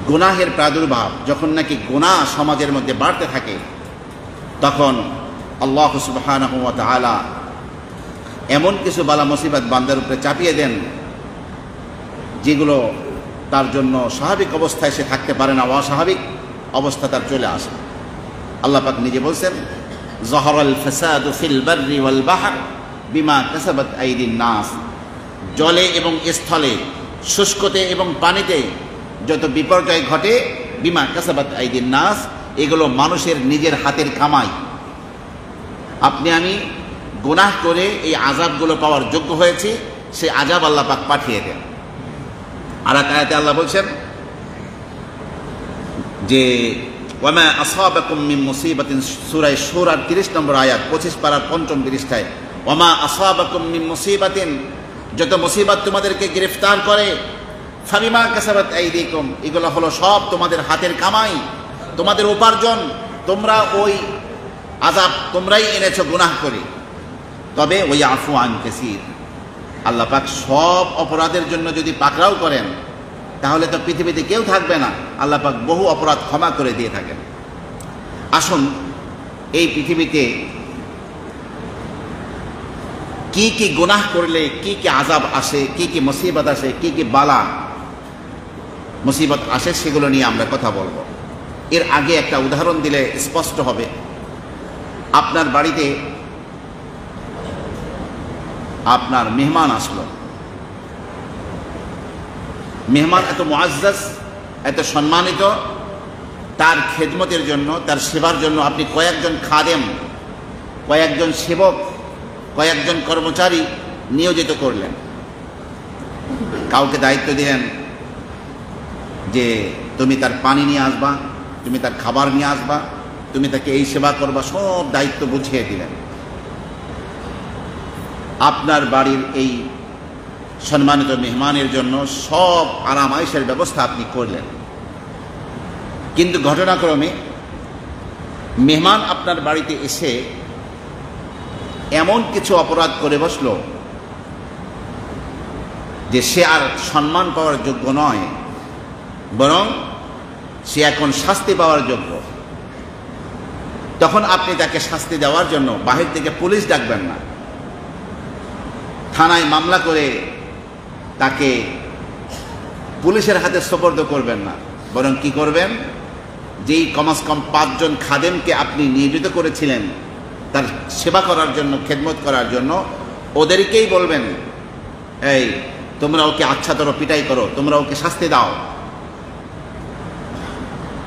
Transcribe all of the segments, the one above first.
গুনাহের প্রাদুর্ভাব, যখন নাকি গুনাহ সমাজের মধ্যে বাড়তে থাকে, তখন আল্লাহ সুবহানাহু ওয়া তাআলা এমন কিছু বালা মুসিবত বান্দার উপরে চাপিয়ে দেন যেগুলো তার জন্য স্বাভাবিক অবস্থায় সে থাকতে পারে না, অস্বাভাবিক অবস্থা তার চলে আসে। আল্লাহ পাক নিজে বলছেন, যাহারাল ফাসাদু ফিল বাররি ওয়াল বাহর বিমা কাসাবাত আইদিন নাস। জলে এবং স্থলে, শুষ্কতে এবং পানিতে যত বিপর্যয় ঘটে, বিমা কাসাবাত আইদিন নাস, এগুলো মানুষের নিজের হাতের কামাই। আপনি আমি গুনাহ করে এই আযাবগুলো পাওয়ার যোগ্য হয়েছে, সে আযাব আল্লাহ পাক পাঠিয়ে দেন। আর এক আয়াতে আল্লাহ বলছেন যে ওয়ামা আসাবাকুম মিন মুসিবাতিন, সূরা শূরার 30 নম্বর আয়াত, 25 পারার 5ম পৃষ্ঠায়, ওয়ামা আসাবাকুম মিন মুসিবাতিন, যত মুসিবত তোমাদেরকে গ্রেফতার করে, ফাবিমা কাসাবাত আইদিকুম, এগুলো হলো সব তোমাদের হাতের কামাই, তোমাদের উপার্জন, তোমরা ওই আযাব তোমরাই এনেছো গুনাহ করে। তবে ওই আফু আন কাসীর, আল্লাহ পাক সব অপরাধের জন্য যদি পাকড়াও করেন, তাহলে তো পৃথিবীতে কেউ থাকবে না। আল্লাহ পাক বহু অপরাধ ক্ষমা করে দিয়ে থাকেন। আসুন, এই পৃথিবীতে কি কি গুনাহ করলে কি কি আযাব আসে, কি কি মুসিবত আসে, কি কি বালা মুসিবত আসে, সেগুলো নিয়ে আমরা কথা বলবো। এর আগে একটা উদাহরণ দিলে স্পষ্ট হবে। আপনার বাড়িতে আপনার মেহমান আসলো, মেহমান এত মুআজ্জাজ, এত সম্মানিত, তার খেদমতের জন্য, তার সেবার জন্য আপনি কয়েকজন খাদেম, কয়েকজন সেবক, কয়েকজন কর্মচারী নিয়োজিত করলেন। কাউকে দায়িত্ব দিলেন যে তুমি তার পানি নিয়ে আসবা, তুমি তার খাবার নিয়ে আসবা, তুমি তাকে এই সেবা করবা, সব দায়িত্ব বুঝিয়ে দিলেন। আপনার বাড়ির এই সম্মানিত মেহমানের জন্য সব আরাম আয়েশের ব্যবস্থা আপনি করলেন। কিন্তু ঘটনাক্রমে মেহমান আপনার বাড়িতে এসে এমন কিছু অপরাধ করে বসলো যে সে আর সম্মান পাওয়ার যোগ্য নয়, বরং সে এখন শাস্তি পাওয়ার যোগ্য। তখন আপনি তাকে শাস্তি দেওয়ার জন্য বাহির থেকে পুলিশ ডাকবেন না, থানায় মামলা করে তাকে পুলিশের হাতে সোপর্দ করবেন না, বরং কি করবেন, যেই কমাস কম 5 জন খাদেমকে আপনি নিয়োজিত করেছিলেন তার সেবা করার জন্য, খেদমত করার জন্য, ওদেরকেই বলবেন, এই তোমরা ওকে আচ্ছাতর পিটাই করো, তোমরা ওকে শাস্তি দাও।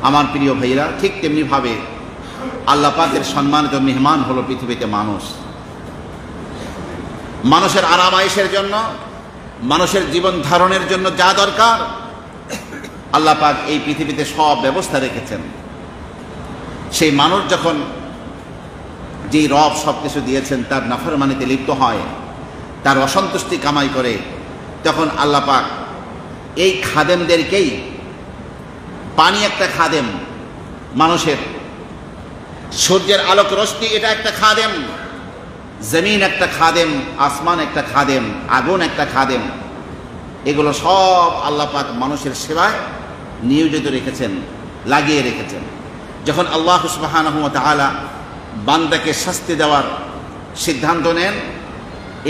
আমার প্রিয় ভাইরা, ঠিক তেমনিভাবে আল্লাহ পাকের সম্মানিত মেহমান হলো পৃথিবীতে মানুষ। মানুষের আরাম আয়েশের জন্য, মানুষের জীবন ধারণের জন্য যা দরকার, আল্লাহ পাক এই পৃথিবীতে সব ব্যবস্থা রেখেছেন। সেই মানুষ যখন যেই রব সব কিছু দিয়েছেন তার নাফরমানিতে লিপ্ত হয়, তার অসন্তুষ্টি কামাই করে, তখন আল্লাহ পাক এই খাদেমদেরকেই, পানি একটা খাদেম মানুষের, সূর্যের আলোক রশ্মি এটা একটা খাদেম, জমিন একটা খাদেম, আসমান একটা খাদেম, আগুন একটা খাদেম, এগুলো সব আল্লাহ পাক মানুষের সেবায় নিয়োজিত রেখেছেন, লাগিয়ে রেখেছেন। যখন আল্লাহ সুবহানাহু ওয়া তাআলা বান্দাকে শাস্তি দেওয়ার সিদ্ধান্ত নেন,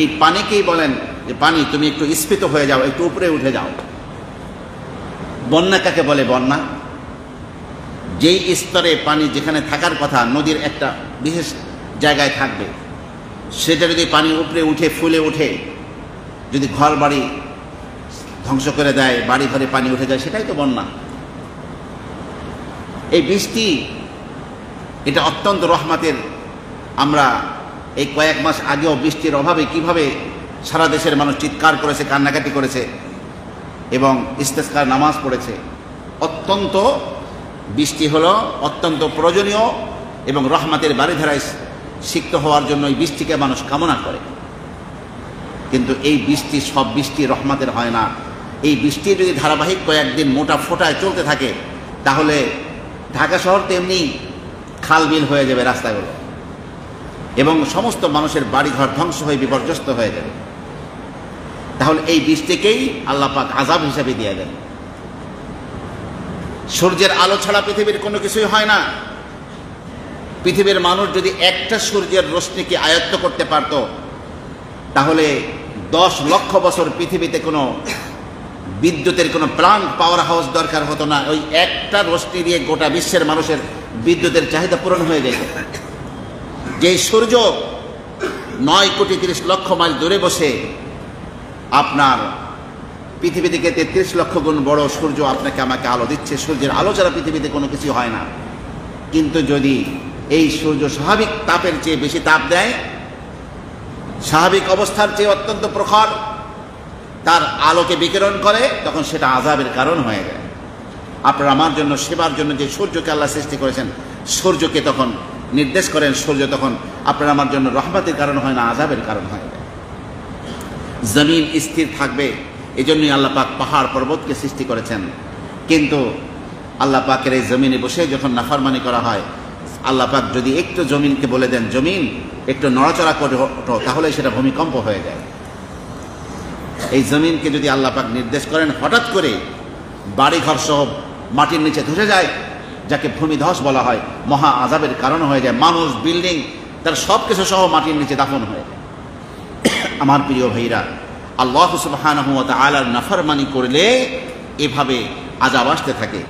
এই পানিকেই বলেন যে পানি তুমি একটু স্ফীত হয়ে যাও, একটু উপরে উঠে যাও। বন্যা কাকে বলে? বন্যা যেই স্তরে পানি যেখানে থাকার কথা, নদীর একটা বিশেষ জায়গায় থাকবে, সেটা যদি পানি উপরে উঠে ফুলে উঠে, যদি ঘর বাড়ি ধ্বংস করে দেয়, বাড়ি ঘরে পানি উঠে যায়, সেটাই তো বন্যা। এই বৃষ্টি এটা অত্যন্ত রহমতের। আমরা এই কয়েক মাস আগেও বৃষ্টির অভাবে কিভাবে সারা দেশের মানুষ চিৎকার করেছে, কান্নাকাটি করেছে এবং ইস্তেসকার নামাজ পড়েছে। অত্যন্ত বৃষ্টি হলো অত্যন্ত প্রয়োজনীয় এবং রহমতের বাড়িধারায় সিক্ত হওয়ার জন্য এই বৃষ্টিকে মানুষ কামনা করে। কিন্তু এই বৃষ্টি সব বৃষ্টি রহমতের হয় না। এই বৃষ্টি যদি ধারাবাহিক কয়েকদিন মোটা ফোটায় চলতে থাকে, তাহলে ঢাকা শহর তেমনি খাল বিল হয়ে যাবে রাস্তাগুলো, এবং সমস্ত মানুষের বাড়িঘর ধ্বংস হয়ে বিপর্যস্ত হয়ে যাবে। তাহলে এই বৃষ্টিকেই আল্লাহ পাক আযাব হিসাবে দিয়ে দেন। সূর্যের আলো ছাড়া পৃথিবীর কোনো কিছুই হয় না। পৃথিবীর মানুষ যদি একটা সূর্যের রশ্মিকে আয়ত্ত করতে পারত, তাহলে 10 লক্ষ বছর পৃথিবীতে কোনো বিদ্যুতের কোনো প্লান্ট পাওয়ার হাউস দরকার হতো না। ওই একটা রশ্মি দিয়ে গোটা বিশ্বের মানুষের বিদ্যুতের চাহিদা পূরণ হয়ে যেত। যে সূর্য 9,30,00,000 মাইল দূরে বসে আপনার পৃথিবী থেকে 33 লক্ষ গুণ বড় সূর্য আপনাকে আমাকে আলো দিচ্ছে, সূর্যের আলো ছাড়া পৃথিবীতে কোনো কিছু হয় না। কিন্তু যদি এই সূর্য স্বাভাবিক তাপের চেয়ে বেশি তাপ দেয়, স্বাভাবিক অবস্থার চেয়ে অত্যন্ত প্রখর তার আলোকে বিকিরণ করে, তখন সেটা আযাবের কারণ হয়ে যায়। আপনার আমার জন্য সেবার জন্য যে সূর্যকে আল্লাহ সৃষ্টি করেছেন, সূর্যকে তখন নির্দেশ করেন, সূর্য তখন আপনার আমার জন্য রহমতের কারণ হয় না, আযাবের কারণ হয়ে যায়। জমিন স্থির থাকবে, এজন্যই আল্লাহ পাক পাহাড় পর্বতকে সৃষ্টি করেছেন। কিন্তু আল্লাহ পাকের এই জমিনে বসে যখন নাফরমানি করা হয়, আল্লাহ পাক যদি একটু জমিনকে বলে দেন জমিন একটু নড়াচড়া করে ওঠো, তাহলে সেটা ভূমিকম্প হয়ে যায়। এই জমিনকে যদি আল্লাহ পাক নির্দেশ করেন, হঠাৎ করে বাড়িঘর সহ মাটির নিচে ধসে যায়, যাকে ভূমিধস বলা হয়, মহা আযাবের কারণ হয়ে যায়। মানুষ, বিল্ডিং, তার সব কিছু সহ মাটির নিচে দাফন হয়ে যায়। আমার প্রিয় ভাইরা, আল্লাহ সুবহানাহু ওয়া তাআলার নাফরমানি করলে এভাবে আযাব আসতে থাকে।